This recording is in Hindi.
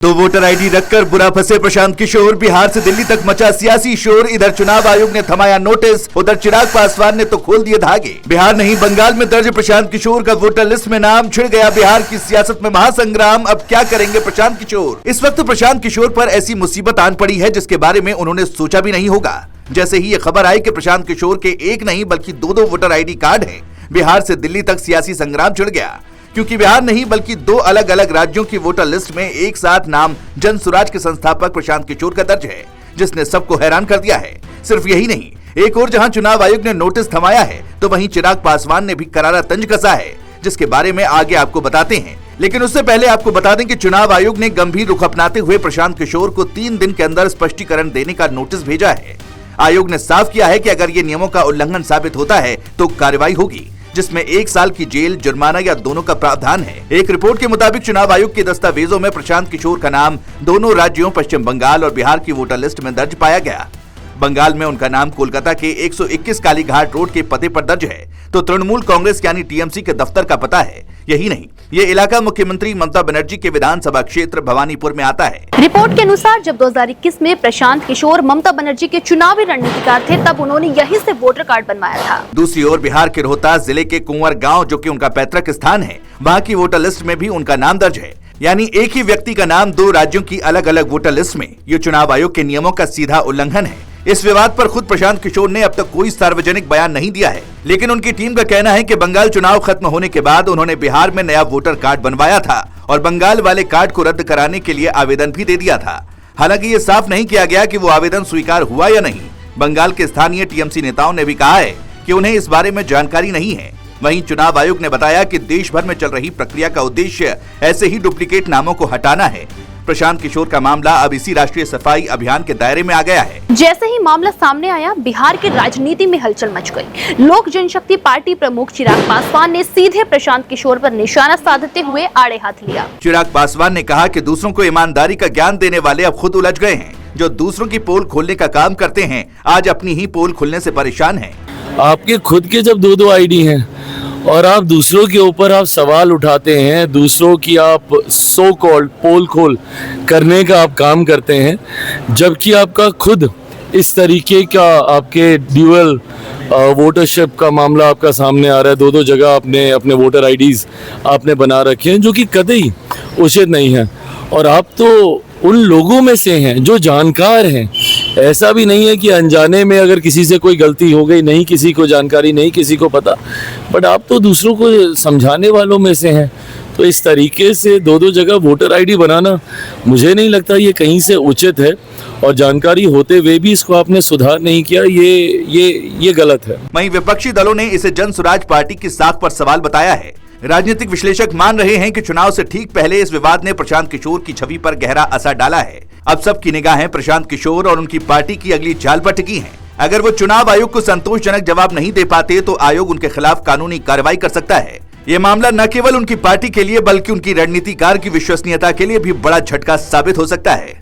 तो वोटर आईडी रखकर बुरा फंसे प्रशांत किशोर। बिहार से दिल्ली तक मचा सियासी शोर। इधर चुनाव आयोग ने थमाया नोटिस, उधर चिराग पासवान ने तो खोल दिए धागे। बिहार नहीं बंगाल में दर्ज प्रशांत किशोर का वोटर लिस्ट में नाम। छिड़ गया बिहार की सियासत में महासंग्राम। अब क्या करेंगे प्रशांत किशोर? इस वक्त प्रशांत किशोर पर ऐसी मुसीबत आन पड़ी है जिसके बारे में उन्होंने सोचा भी नहीं होगा। जैसे ही ये खबर आई कि प्रशांत किशोर के एक नहीं बल्कि दो वोटर आईडी कार्ड हैं, बिहार से दिल्ली तक सियासी संग्राम छिड़ गया। क्योंकि बिहार नहीं बल्कि दो अलग अलग राज्यों की वोटर लिस्ट में एक साथ नाम जन स्वराज के संस्थापक प्रशांत किशोर का दर्ज है, जिसने सबको हैरान कर दिया है। सिर्फ यही नहीं, एक और जहां चुनाव आयोग ने नोटिस थमाया है, तो वहीं चिराग पासवान ने भी करारा तंज कसा है, जिसके बारे में आगे आपको बताते हैं। लेकिन उससे पहले आपको बता दें कि चुनाव आयोग ने गंभीर रुख अपनाते हुए प्रशांत किशोर को 3 दिन के अंदर स्पष्टीकरण देने का नोटिस भेजा है। आयोग ने साफ किया है कि अगर ये नियमों का उल्लंघन साबित होता है तो कार्रवाई होगी, जिसमें 1 साल की जेल, जुर्माना या दोनों का प्रावधान है। एक रिपोर्ट के मुताबिक चुनाव आयोग के दस्तावेजों में प्रशांत किशोर का नाम दोनों राज्यों पश्चिम बंगाल और बिहार की वोटर लिस्ट में दर्ज पाया गया। बंगाल में उनका नाम कोलकाता के 121 कालीघाट रोड के पते पर दर्ज है, तो तृणमूल कांग्रेस यानी टीएमसी के दफ्तर का पता है। यही नहीं, ये इलाका मुख्यमंत्री ममता बनर्जी के विधानसभा क्षेत्र भवानीपुर में आता है। रिपोर्ट के अनुसार जब 2021 में प्रशांत किशोर ममता बनर्जी के चुनावी रणनीतिकार थे, तब उन्होंने यहीं से वोटर कार्ड बनवाया था। दूसरी ओर बिहार के रोहतास जिले के कुंवर गांव, जो कि उनका पैतृक स्थान है, वहां की वोटर लिस्ट में भी उनका नाम दर्ज है। यानी एक ही व्यक्ति का नाम 2 राज्यों की अलग अलग वोटर लिस्ट में। ये चुनाव आयोग के नियमों का सीधा उल्लंघन है। इस विवाद पर खुद प्रशांत किशोर ने अब तक कोई सार्वजनिक बयान नहीं दिया है, लेकिन उनकी टीम का कहना है कि बंगाल चुनाव खत्म होने के बाद उन्होंने बिहार में नया वोटर कार्ड बनवाया था और बंगाल वाले कार्ड को रद्द कराने के लिए आवेदन भी दे दिया था। हालांकि ये साफ नहीं किया गया कि वो आवेदन स्वीकार हुआ या नहीं। बंगाल के स्थानीय टीएमसी नेताओं ने भी कहा है कि उन्हें इस बारे में जानकारी नहीं है। वहीं चुनाव आयोग ने बताया कि देश भर में चल रही प्रक्रिया का उद्देश्य ऐसे ही डुप्लीकेट नामों को हटाना है। प्रशांत किशोर का मामला अब इसी राष्ट्रीय सफाई अभियान के दायरे में आ गया है। जैसे ही मामला सामने आया, बिहार की राजनीति में हलचल मच गई। लोक जनशक्ति पार्टी प्रमुख चिराग पासवान ने सीधे प्रशांत किशोर पर निशाना साधते हुए आड़े हाथ लिया। चिराग पासवान ने कहा कि दूसरों को ईमानदारी का ज्ञान देने वाले अब खुद उलझ गए हैं। जो दूसरों की पोल खोलने का काम करते हैं, आज अपनी ही पोल खुलने से परेशान हैं। आपके खुद के जब 2 आईडी हैं और आप दूसरों के ऊपर आप सवाल उठाते हैं, दूसरों की आप सो कॉल्ड पोल खोल करने का आप काम करते हैं, जबकि आपका खुद इस तरीके का आपके ड्यूअल वोटरशिप का मामला आपका सामने आ रहा है। 2 जगह आपने अपने वोटर आईडीज आपने बना रखे हैं, जो कि कतई उचित नहीं है। और आप तो उन लोगों में से हैं जो जानकार हैं। ऐसा भी नहीं है कि अनजाने में अगर किसी से कोई गलती हो गई, नहीं किसी को जानकारी, नहीं किसी को पता, बट आप तो दूसरों को समझाने वालों में से हैं। तो इस तरीके से 2 जगह वोटर आईडी बनाना मुझे नहीं लगता ये कहीं से उचित है, और जानकारी होते हुए भी इसको आपने सुधार नहीं किया, ये गलत है। वहीं विपक्षी दलों ने इसे जन स्वराज पार्टी की साख पर सवाल बताया है। राजनीतिक विश्लेषक मान रहे हैं कि चुनाव से ठीक पहले इस विवाद ने प्रशांत किशोर की छवि पर गहरा असर डाला है। अब सबकी निगाहें प्रशांत किशोर और उनकी पार्टी की अगली चाल पर टिकी हैं। अगर वो चुनाव आयोग को संतोषजनक जवाब नहीं दे पाते तो आयोग उनके खिलाफ कानूनी कार्रवाई कर सकता है। ये मामला न केवल उनकी पार्टी के लिए बल्कि उनकी रणनीतिकार की विश्वसनीयता के लिए भी बड़ा झटका साबित हो सकता है।